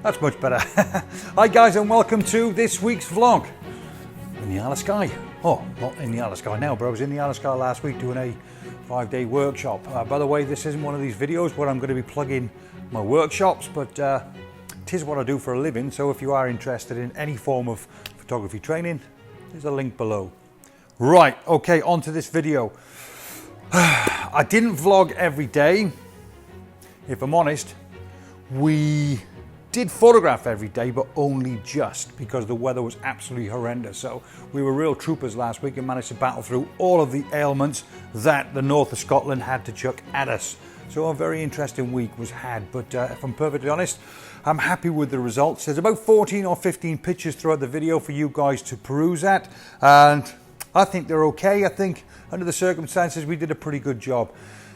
That's much better. Hi guys, and welcome to this week's vlog in the Isle of Skye. Oh, not in the Isle of Skye now, but I was in the Isle of Skye last week doing a 5-day workshop. By the way, this isn't one of these videos where I'm going to be plugging my workshops, but it is what I do for a living. So if you are interested in any form of photography training, there's a link below. Right, okay, on to this video. I didn't vlog every day. If I'm honest, we did photograph every day, but only just because the weather was absolutely horrendous. So we were real troopers last week and managed to battle through all of the ailments that the north of Scotland had to chuck at us. So a very interesting week was had, but if I'm perfectly honest, I'm happy with the results. There's about 14 or 15 pictures throughout the video for you guys to peruse at, and I think they're okay. I think under the circumstances we did a pretty good job.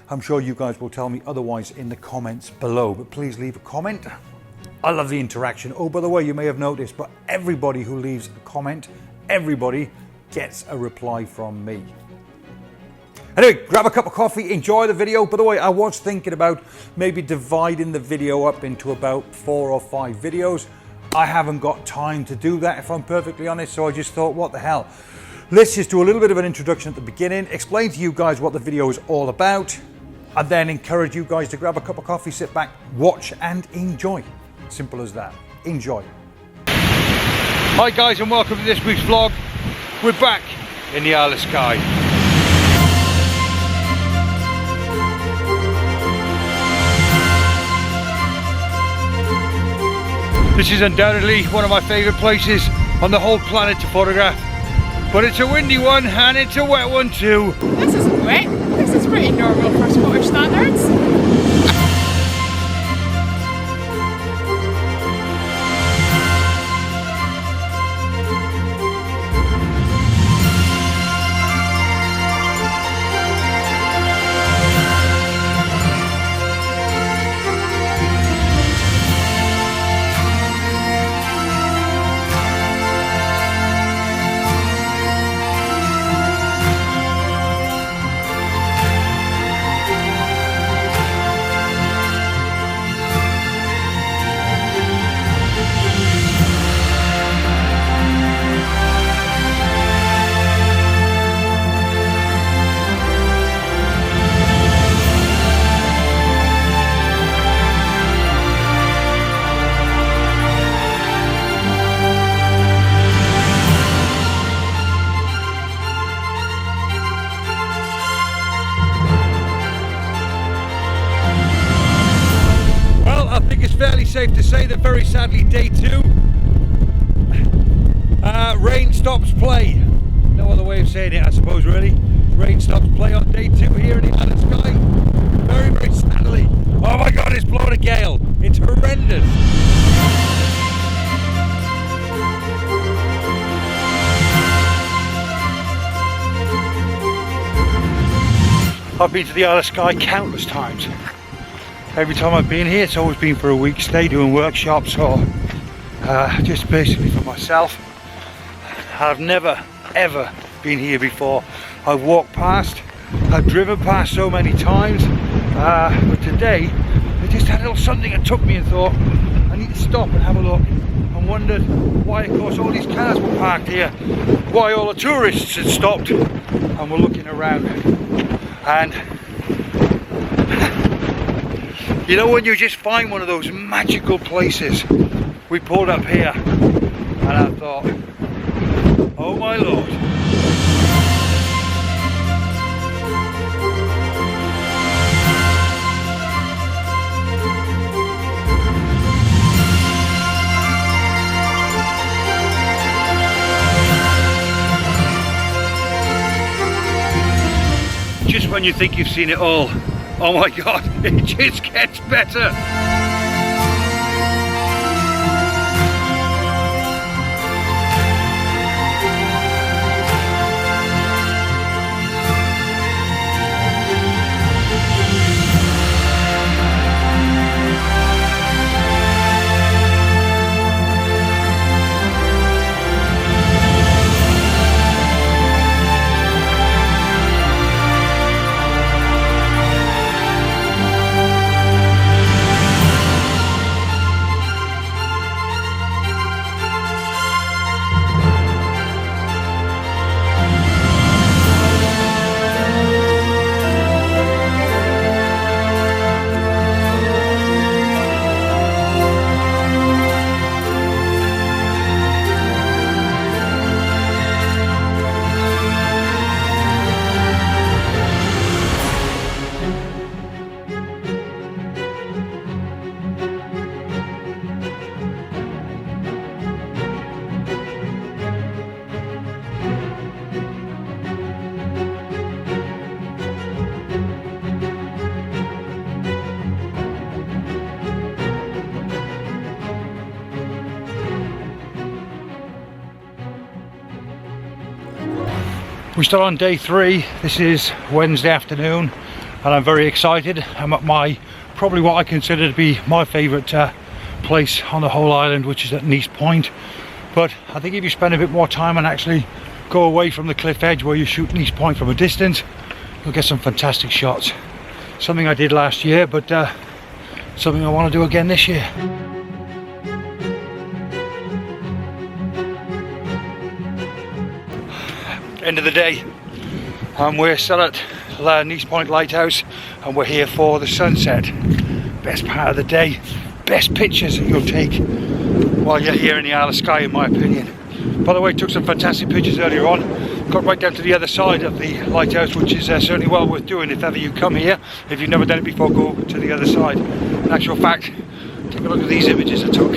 I'm sure you guys will tell me otherwise in the comments below, but please leave a comment. I love the interaction. Oh, by the way, you may have noticed, but everybody who leaves a comment, everybody gets a reply from me. Anyway, grab a cup of coffee, enjoy the video. By the way, I was thinking about maybe dividing the video up into about 4 or 5 videos. I haven't got time to do that, if I'm perfectly honest, so I just thought, what the hell? Let's just do a little bit of an introduction at the beginning, explain to you guys what the video is all about, and then encourage you guys to grab a cup of coffee, sit back, watch and enjoy. Simple as that. Enjoy. Hi guys, and welcome to this week's vlog. We're back in the Isle of Skye. This is undoubtedly one of my favourite places on the whole planet to photograph. But it's a windy one and it's a wet one too. This isn't wet. This is pretty normal for Scottish standards. Fairly safe to say that very sadly day 2 rain stops play. No other way of saying it, I suppose, really. Rain stops play on day 2 here in the Isle of Skye. Very, very sadly. Oh my god, it's blowing a gale. It's horrendous. I've been to the Isle of Skye countless times. Every time I've been here, it's always been for a week's stay doing workshops or just basically for myself. I've never ever been here before. I've walked past, I've driven past so many times, but today I just had a little something that took me and thought I need to stop and have a look, and wondered why of course all these cars were parked here, why all the tourists had stopped and were looking around. And you know, when you just find one of those magical places. We pulled up here and I thought, oh my lord. Just when you think you've seen it all, oh my god, it just gets better. We're still on day 3. This is Wednesday afternoon and I'm very excited. I'm at probably what I consider to be my favourite place on the whole island, which is at Nice Point. But I think if you spend a bit more time and actually go away from the cliff edge where you shoot Nice Point from a distance, you'll get some fantastic shots. Something I did last year, but something I want to do again this year. End of the day, and we're still at Nice Point Lighthouse and we're here for the sunset. Best part of the day, best pictures that you'll take while you're here in the Isle of Skye, in my opinion. By the way, took some fantastic pictures earlier on. Got right down to the other side of the lighthouse, which is certainly well worth doing if ever you come here. If you've never done it before, go to the other side. In actual fact, take a look at these images I took.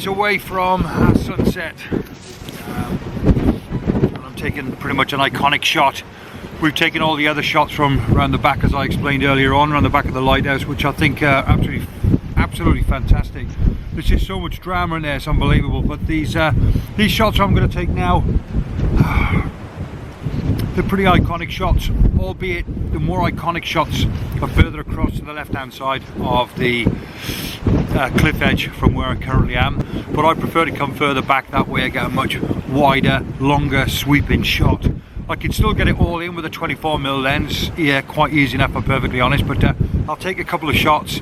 Away from our sunset. I'm taking pretty much an iconic shot. We've taken all the other shots from around the back, as I explained earlier on, around the back of the lighthouse, which I think are absolutely fantastic. There's just so much drama in there, it's unbelievable. But these shots I'm going to take now, they're pretty iconic shots, albeit the more iconic shots are further across to the left hand side of the cliff edge from where I currently am, but I prefer to come further back, that way I get a much wider, longer sweeping shot. I can still get it all in with a 24mm lens, yeah, quite easy enough, I'm perfectly honest, but I'll take a couple of shots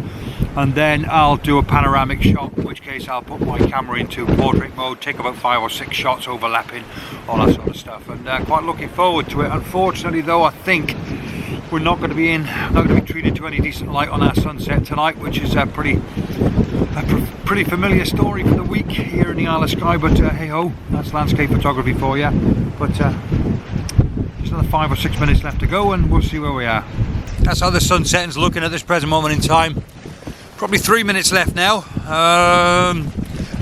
and then I'll do a panoramic shot, in which case I'll put my camera into portrait mode, take about 5 or 6 shots overlapping, all that sort of stuff, and quite looking forward to it. Unfortunately though, I think we're not going to be treated to any decent light on our sunset tonight, which is a pretty familiar story for the week here in the Isle of Skye, but hey ho, that's landscape photography for you. But just another 5 or 6 minutes left to go and we'll see where we are. That's how the sunsetting's looking at this present moment in time. Probably 3 minutes left now.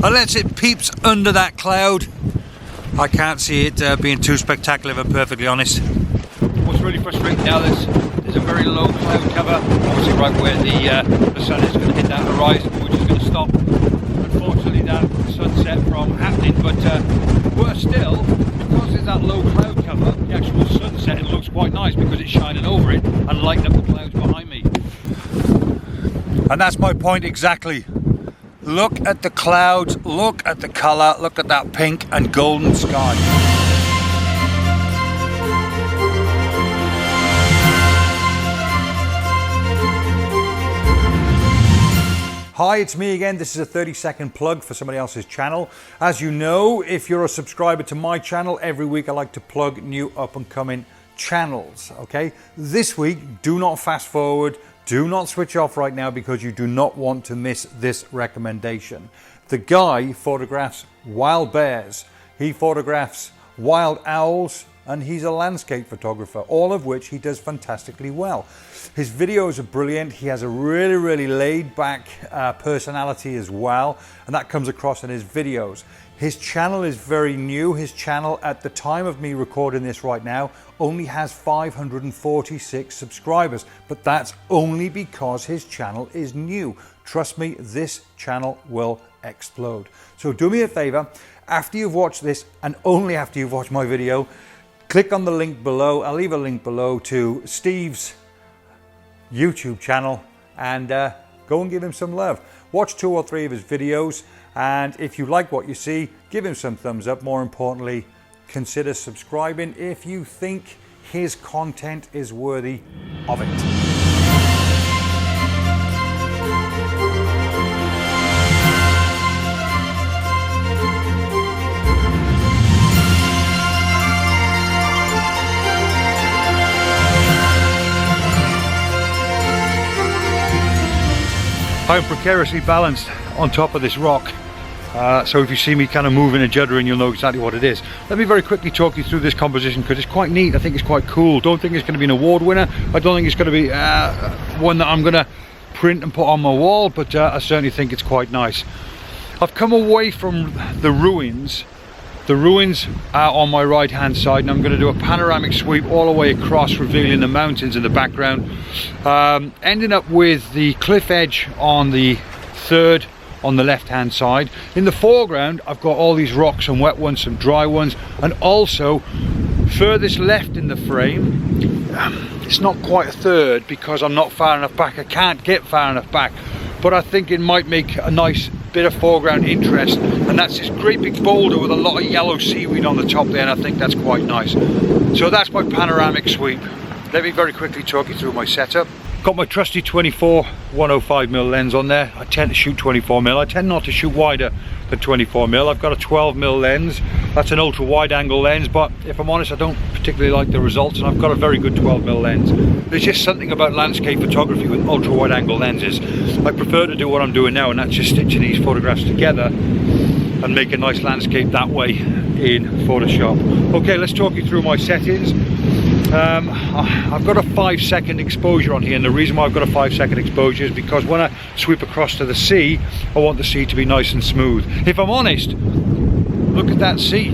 Unless it peeps under that cloud, I can't see it being too spectacular, if I'm perfectly honest. What's really frustrating now, there's a very low cloud cover, obviously right where the sun is going to hit that horizon, which is going to stop, unfortunately, that sunset from happening. But worse still, because there's that low cloud cover, the actual sunset, it looks quite nice because it's shining over it and lighting up the clouds behind me. And that's my point exactly. Look at the clouds, look at the colour, look at that pink and golden sky. Hi, it's me again. This is a 30-second plug for somebody else's channel. As you know, if you're a subscriber to my channel, every week I like to plug new up-and-coming channels, okay? This week, do not fast forward, do not switch off right now because you do not want to miss this recommendation. The guy photographs wild bears, he photographs wild owls, and he's a landscape photographer, all of which he does fantastically well. His videos are brilliant. He has a really laid back personality as well, and that comes across in his videos. His channel is very new. His channel, at the time of me recording this right now, only has 546 subscribers, but that's only because his channel is new. Trust me, this channel will explode. So do me a favor, after you've watched this, and only after you've watched my video, click on the link below. I'll leave a link below to Steve's YouTube channel and go and give him some love. Watch 2 or 3 of his videos, and if you like what you see, give him some thumbs up. More importantly, consider subscribing if you think his content is worthy of it. I'm precariously balanced on top of this rock, So if you see me kind of moving and juddering, you'll know exactly what it is. Let me very quickly talk you through this composition because it's quite neat. I think it's quite cool. Don't think it's going to be an award winner. I don't think it's going to be one that I'm going to print and put on my wall, but I certainly think it's quite nice. I've come away from the ruins. The ruins are on my right hand side, and I'm going to do a panoramic sweep all the way across, revealing the mountains in the background, ending up with the cliff edge on the third on the left hand side. In the foreground I've got all these rocks, some wet ones, some dry ones, and also furthest left in the frame, it's not quite a third because I'm not far enough back. I can't get far enough back, but I think it might make a nice bit of foreground interest, and that's this great big boulder with a lot of yellow seaweed on the top there, and I think that's quite nice. So that's my panoramic sweep. Let me very quickly talk you through my setup. Got my trusty 24 105mm lens on there. I tend to shoot 24mm. I tend not to shoot wider than 24mm. I've got a 12mm lens. That's an ultra wide angle lens, but if I'm honest, I don't particularly like the results, and I've got a very good 12mm lens. There's just something about landscape photography with ultra wide angle lenses. I prefer to do what I'm doing now, and that's just stitching these photographs together and make a nice landscape that way in Photoshop. Okay, let's talk you through my settings. I've got a 5-second exposure on here, and the reason why I've got a 5-second exposure is because when I sweep across to the sea, I want the sea to be nice and smooth. If I'm honest, look at that sea.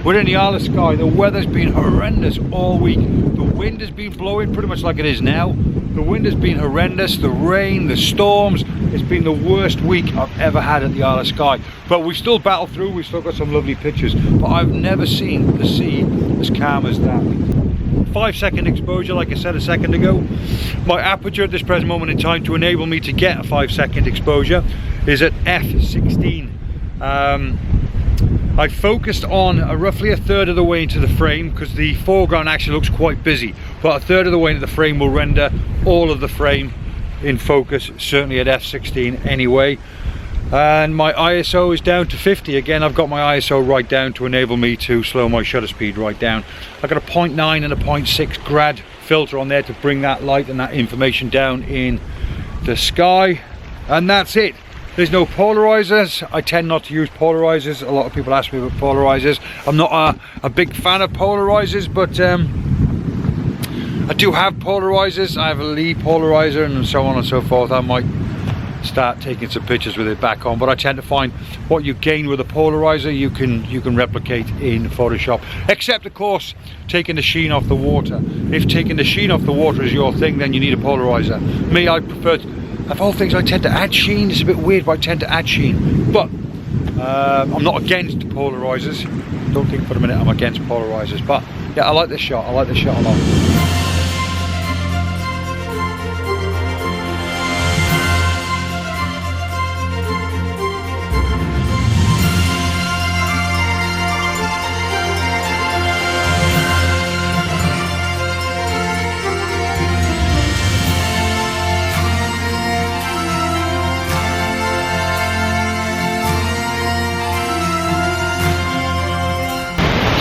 We're in the Isle of Skye. The weather's been horrendous all week. The wind has been blowing pretty much like it is now. The wind has been horrendous, the rain, the storms. It's been the worst week I've ever had at the Isle of Skye. But we still battle through, we've still got some lovely pictures. But I've never seen the sea as calm as that. 5-second exposure, like I said a second ago. My aperture at this present moment in time to enable me to get a 5-second exposure is at f16. I focused on roughly a third of the way into the frame because the foreground actually looks quite busy, but a third of the way into the frame will render all of the frame in focus, certainly at f16 anyway. And my ISO is down to 50. Again, I've got my ISO right down to enable me to slow my shutter speed right down. I've got a 0.9 and a 0.6 grad filter on there to bring that light and that information down in the sky, and that's it. There's no polarizers. I tend not to use polarizers. A lot of people ask me about polarizers. I'm not a big fan of polarizers, but I do have polarizers. I have a Lee polarizer and so on and so forth. I might start taking some pictures with it back on, but I tend to find what you gain with a polarizer you can replicate in Photoshop, except of course taking the sheen off the water. If taking the sheen off the water is your thing, then you need a polarizer. Me, I prefer, of all things, I tend to add sheen. It's a bit weird, but I tend to add sheen. But I'm not against polarizers. Don't think for a minute I'm against polarizers, but yeah, I like this shot. I like this shot a lot.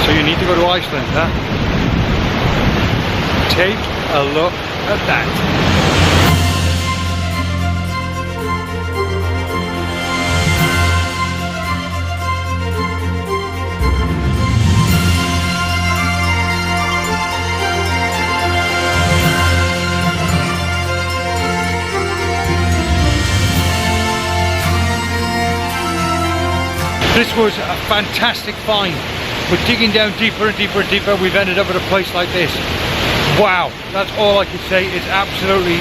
So you need to go to Iceland, huh? Take a look at that. This was a fantastic find. We're digging down deeper and deeper and deeper. We've ended up at a place like this. Wow, that's all I can say. It's absolutely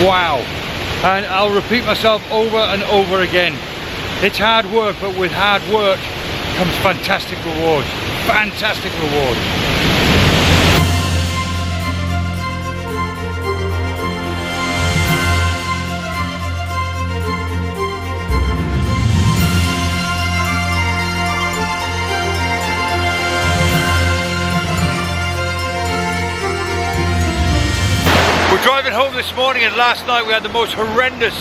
wow. And I'll repeat myself over and over again. It's hard work, but with hard work comes fantastic rewards. Fantastic rewards. Driving home this morning, and last night we had the most horrendous,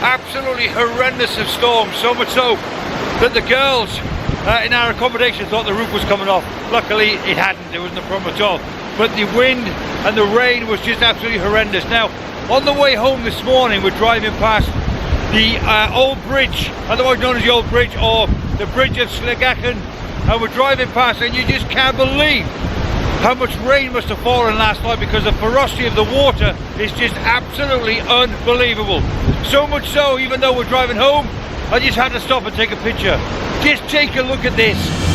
absolutely horrendous of storms, so much so that the girls in our accommodation thought the roof was coming off. Luckily it hadn't, there wasn't a problem at all, but the wind and the rain was just absolutely horrendous. Now on the way home this morning we're driving past the old bridge, otherwise known as the old bridge, or the bridge of Sligachen, and we're driving past, and you just can't believe how much rain must have fallen last night, because the ferocity of the water is just absolutely unbelievable. So much so, even though we're driving home, I just had to stop and take a picture. Just take a look at this.